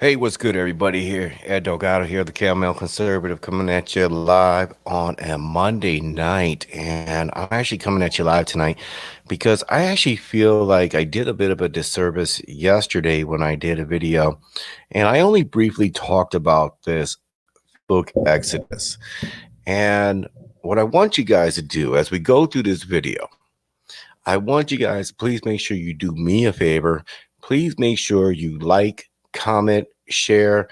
Hey, what's good, everybody? Here, edelgado here, the Caramel Conservative, coming at you live on a Monday night. And I'm actually coming at you live tonight because I actually feel like I did a bit of a disservice yesterday when I did a video. And I only briefly talked about this book exodus. And what I want you guys to do as we go through this video, I want you guys, please make sure you do me a favor. Please make sure you like, comment, share,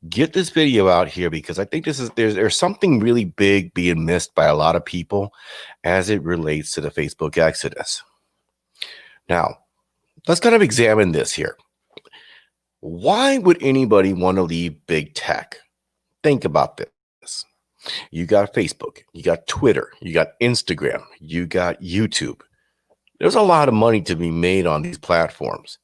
get this video out here because I think there's something really big being missed by a lot of people as it relates to the Facebook exodus. Now, let's kind of examine this here. Why would anybody want to leave big tech? Think about this. You got Facebook, you got Twitter, you got Instagram, you got YouTube. There's a lot of money to be made on these platforms.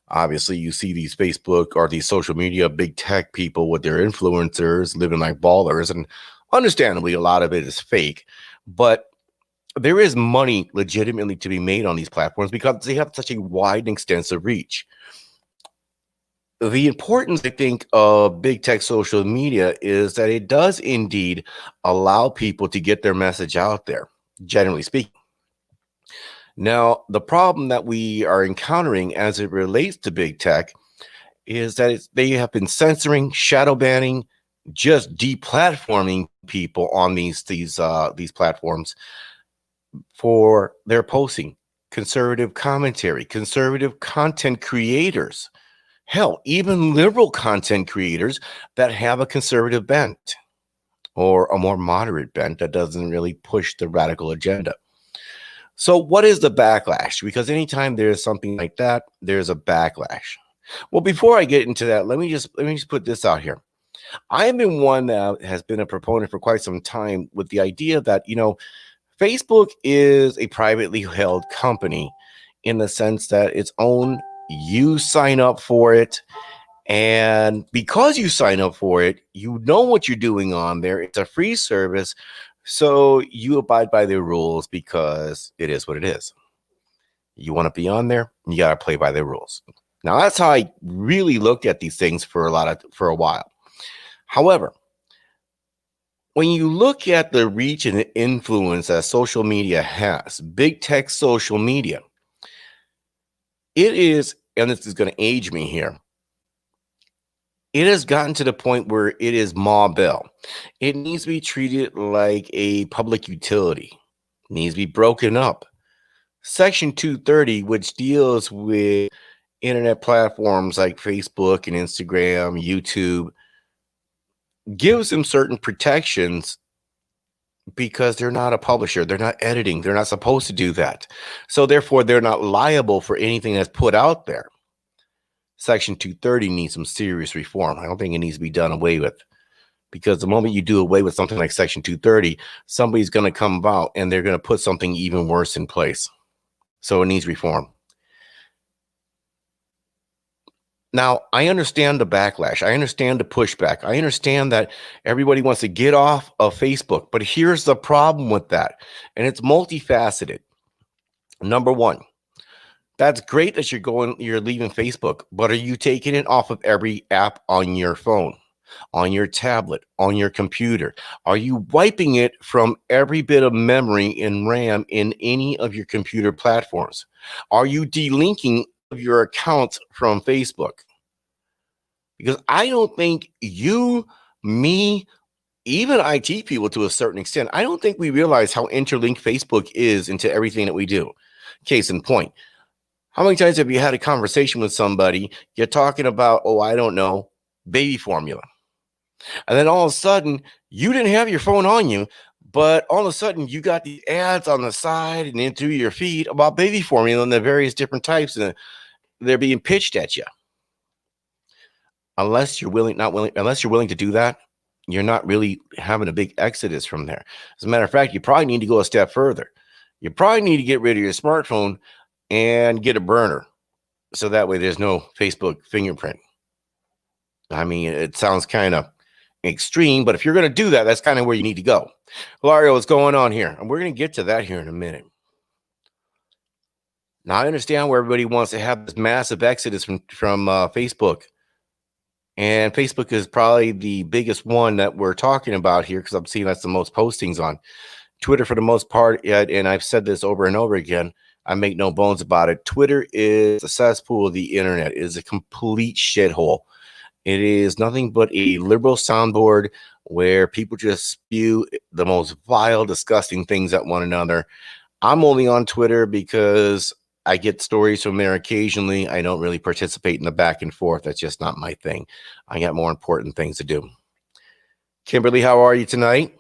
Obviously, you see these Facebook or these social media big tech people with their influencers living like ballers, and understandably, a lot of it is fake. But there is money legitimately to be made on these platforms because they have such a wide and extensive reach. The importance, I think, of big tech social media is that it does indeed allow people to get their message out there, generally speaking. Now, the problem that we are encountering as it relates to big tech is that they have been censoring, shadow banning, just deplatforming people on these platforms for their posting, conservative commentary, conservative content creators, hell, even liberal content creators that have a conservative bent or a more moderate bent that doesn't really push the radical agenda. So, what is the backlash? Because anytime there's something like that, there's a backlash. Well, before I get into that, let me just put this out here. I have been one that has been a proponent for quite some time with the idea that, Facebook is a privately held company in the sense that it's owned, you sign up for it, and because you sign up for it, you know what you're doing on there. It's a free service, so you abide by the rules because it is what it is. You want to be on there, you got to play by the rules. Now that's how I really looked at these things for a while. However, when you look at the reach and influence that social media has, big tech social media, it is, and this is going to age me here, it has gotten to the point where it is Ma Bell. It needs to be treated like a public utility. It needs to be broken up. Section 230, which deals with internet platforms like Facebook and Instagram, YouTube, gives them certain protections because they're not a publisher. They're not editing. They're not supposed to do that. So therefore, they're not liable for anything that's put out there. Section 230 needs some serious reform. I don't think it needs to be done away with because the moment you do away with something like Section 230, somebody's going to come about and they're going to put something even worse in place. So it needs reform. Now, I understand the backlash. I understand the pushback. I understand that everybody wants to get off of Facebook. But here's the problem with that, and it's multifaceted. Number one, that's great that you're leaving Facebook, but are you taking it off of every app on your phone, on your tablet, on your computer? Are you wiping it from every bit of memory and RAM in any of your computer platforms? Are you delinking your accounts from Facebook? Because I don't think you, me, even IT people to a certain extent, I don't think we realize how interlinked Facebook is into everything that we do. Case in point, how many times have you had a conversation with somebody? You're talking about, oh, I don't know, baby formula. And then all of a sudden, you didn't have your phone on you, but all of a sudden, you got the ads on the side and into your feed about baby formula and the various different types, and they're being pitched at you. Unless you're willing to do that, you're not really having a big exodus from there. As a matter of fact, you probably need to go a step further. You probably need to get rid of your smartphone and get a burner. So that way there's no Facebook fingerprint. I mean, it sounds kind of extreme, but if you're going to do that, that's kind of where you need to go. Hilario, what's going on here? And we're going to get to that here in a minute. Now, I understand where everybody wants to have this massive exodus from Facebook. And Facebook is probably the biggest one that we're talking about here because I'm seeing that's the most postings on. Twitter, for the most part, and I've said this over and over again, I make no bones about it. Twitter is a cesspool of the internet. It is a complete shithole. It is nothing but a liberal soundboard where people just spew the most vile, disgusting things at one another. I'm only on Twitter because I get stories from there occasionally. I don't really participate in the back and forth. That's just not my thing. I got more important things to do. Kimberly, how are you tonight?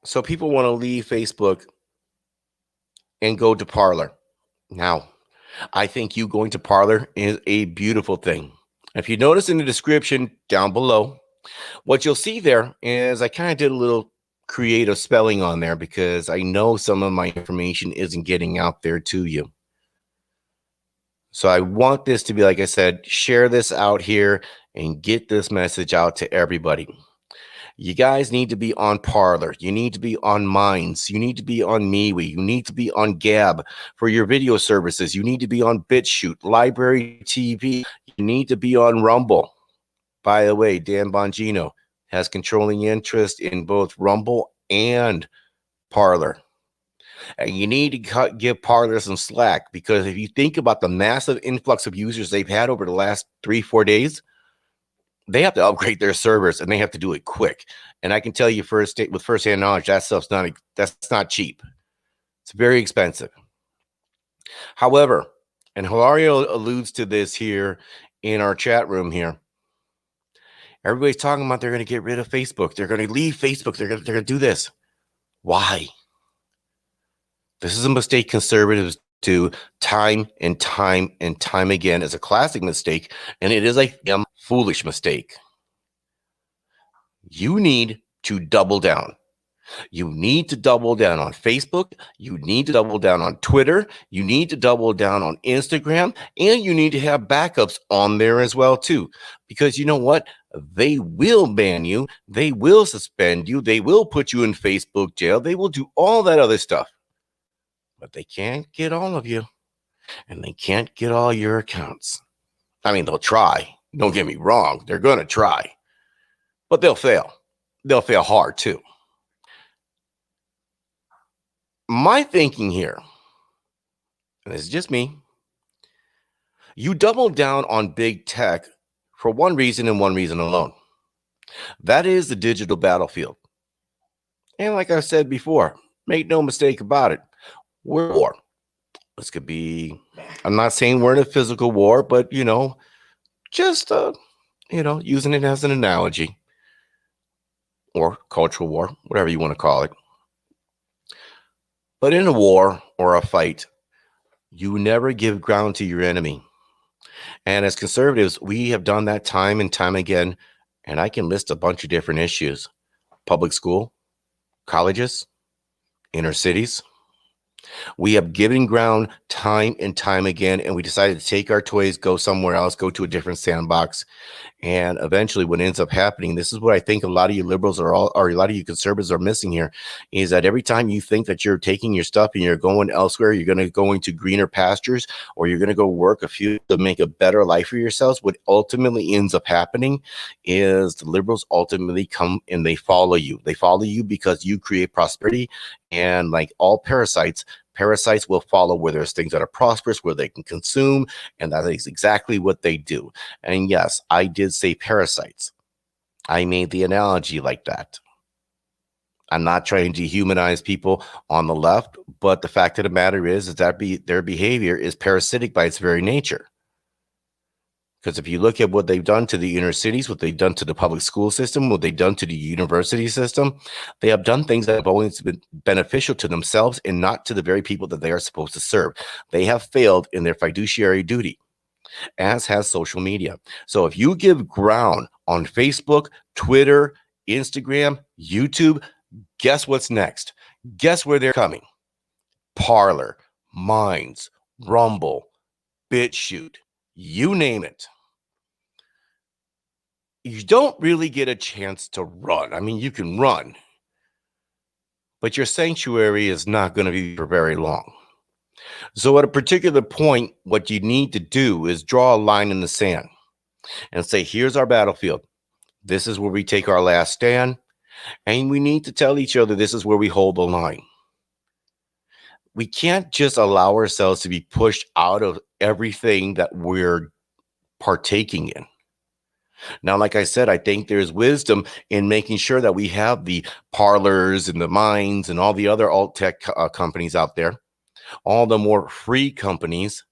So people want to leave Facebook and go to Parlor. Now, I think you going to Parlor is a beautiful thing. If you notice in the description down below, what you'll see there is I kind of did a little creative spelling on there because I know some of my information isn't getting out there to you. So I want this to be, like I said, share this out here and get this message out to everybody. You guys need to be on Parlor. You need to be on Minds. You need to be on MeWe. You need to be on Gab for your video services. You need to be on BitChute, Library TV. You need to be on Rumble. By the way, Dan Bongino has controlling interest in both Rumble and Parlor. And you need to give Parlor some slack because if you think about the massive influx of users they've had over the last 3-4 days, they have to upgrade their servers and they have to do it quick. And I can tell you with firsthand knowledge, that's not cheap. It's very expensive. However, and Hilario alludes to this here in our chat room here. Everybody's talking about they're going to get rid of Facebook. They're going to leave Facebook. They're going to do this. Why? This is a mistake conservatives do time and time and time again. It's a classic mistake, and it is a foolish mistake. You need to double down. You need to double down on Facebook. You need to double down on Twitter. You need to double down on Instagram. And you need to have backups on there as well, too. Because you know what? They will ban you. They will suspend you. They will put you in Facebook jail. They will do all that other stuff. But they can't get all of you. And they can't get all your accounts. I mean, they'll try. Don't get me wrong. They're going to try. But they'll fail. They'll fail hard, too. My thinking here, and it's just me, you double down on big tech for one reason and one reason alone. That is the digital battlefield. And like I said before, make no mistake about it, we're at war. This could be, I'm not saying we're in a physical war, but, just, using it as an analogy or cultural war, whatever you want to call it. But in a war or a fight, you never give ground to your enemy. And as conservatives, we have done that time and time again. And I can list a bunch of different issues: public school, colleges, inner cities. We have given ground time and time again, and we decided to take our toys, go somewhere else, go to a different sandbox. And eventually what ends up happening, this is what I think a lot of you liberals or a lot of you conservatives are missing here, is that every time you think that you're taking your stuff and you're going elsewhere, you're going to go into greener pastures, or you're going to go work a few to make a better life for yourselves, what ultimately ends up happening is the liberals ultimately come and they follow you. They follow you because you create prosperity, and like all parasites will follow where there's things that are prosperous, where they can consume, and that is exactly what they do. And yes, I did say parasites. I made the analogy like that. I'm not trying to dehumanize people on the left, but the fact of the matter is that their behavior is parasitic by its very nature. Because if you look at what they've done to the inner cities, what they've done to the public school system, what they've done to the university system, they have done things that have always been beneficial to themselves and not to the very people that they are supposed to serve. They have failed in their fiduciary duty, as has social media. So if you give ground on Facebook, Twitter, Instagram, YouTube, guess what's next? Guess where they're coming? Parlor, Minds, Rumble, BitChute, you name it. You don't really get a chance to run. I mean, you can run, but your sanctuary is not going to be for very long. So at a particular point, what you need to do is draw a line in the sand and say, here's our battlefield. This is where we take our last stand. And we need to tell each other this is where we hold the line. We can't just allow ourselves to be pushed out of everything that we're partaking in. Now, like I said, I think there's wisdom in making sure that we have the parlors and the minds and all the other alt tech companies out there, all the more free companies.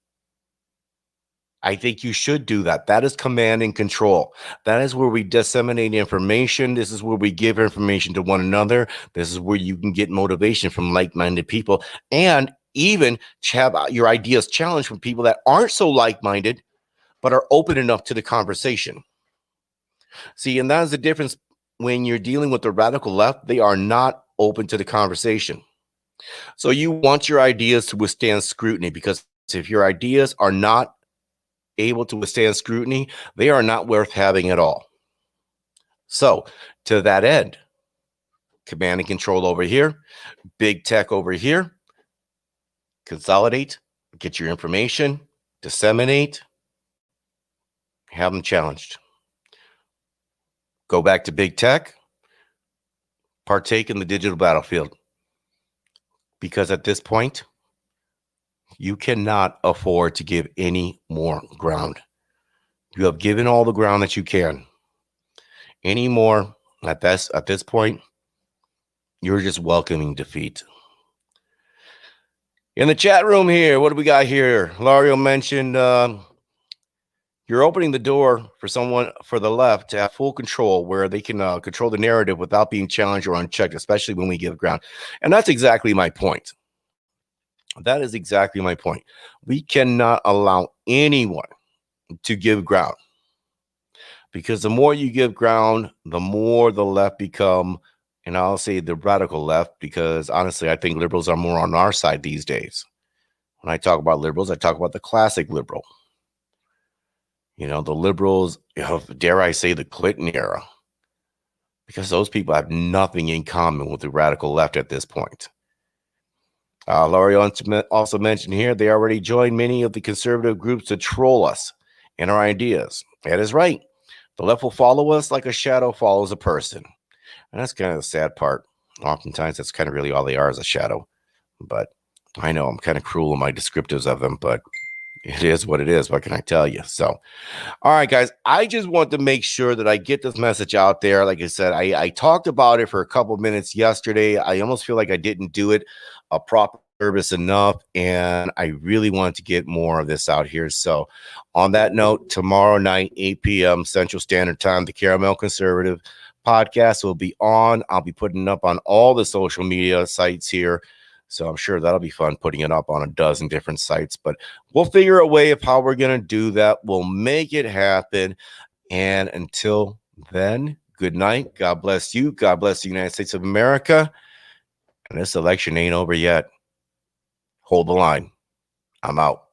I think you should do that. That is command and control. That is where we disseminate information. This is where we give information to one another. This is where you can get motivation from like-minded people and even have your ideas challenged from people that aren't so like-minded, but are open enough to the conversation. See, and that is the difference when you're dealing with the radical left. They are not open to the conversation. So you want your ideas to withstand scrutiny, because if your ideas are not able to withstand scrutiny, they are not worth having at all. So to that end, command and control over here, big tech over here, consolidate, get your information, disseminate, have them challenged. Go back to big tech, partake in the digital battlefield. Because at this point, you cannot afford to give any more ground. You have given all the ground that you can. Any more at this point, you're just welcoming defeat. In the chat room here, what do we got here? Lario mentioned you're opening the door for someone for the left to have full control, where they can control the narrative without being challenged or unchecked, especially when we give ground. And that's exactly my point. That is exactly my point. We cannot allow anyone to give ground, because the more you give ground, the more the left become, and I'll say the radical left, because honestly, I think liberals are more on our side these days. When I talk about liberals, I talk about the classic liberal. You know, the liberals of, dare I say, the Clinton era, because those people have nothing in common with the radical left at this point. Laurie also mentioned here, they already joined many of the conservative groups to troll us and our ideas. That is right. The left will follow us like a shadow follows a person. And that's kind of the sad part. Oftentimes, that's kind of really all they are, is a shadow. But I know I'm kind of cruel in my descriptives of them, but it is what it is. What can I tell you? So, all right, guys, I just want to make sure that I get this message out there. Like I said, I talked about it for a couple of minutes yesterday. I almost feel like I didn't do it a proper service enough, and I really want to get more of this out here. So on that note, tomorrow night, 8 p.m. Central Standard Time, the Caramel Conservative podcast will be on. I'll be putting it up on all the social media sites here. So I'm sure that'll be fun, putting it up on a dozen different sites. But we'll figure a way of how we're going to do that. We'll make it happen. And until then, good night. God bless you. God bless the United States of America. And this election ain't over yet. Hold the line. I'm out.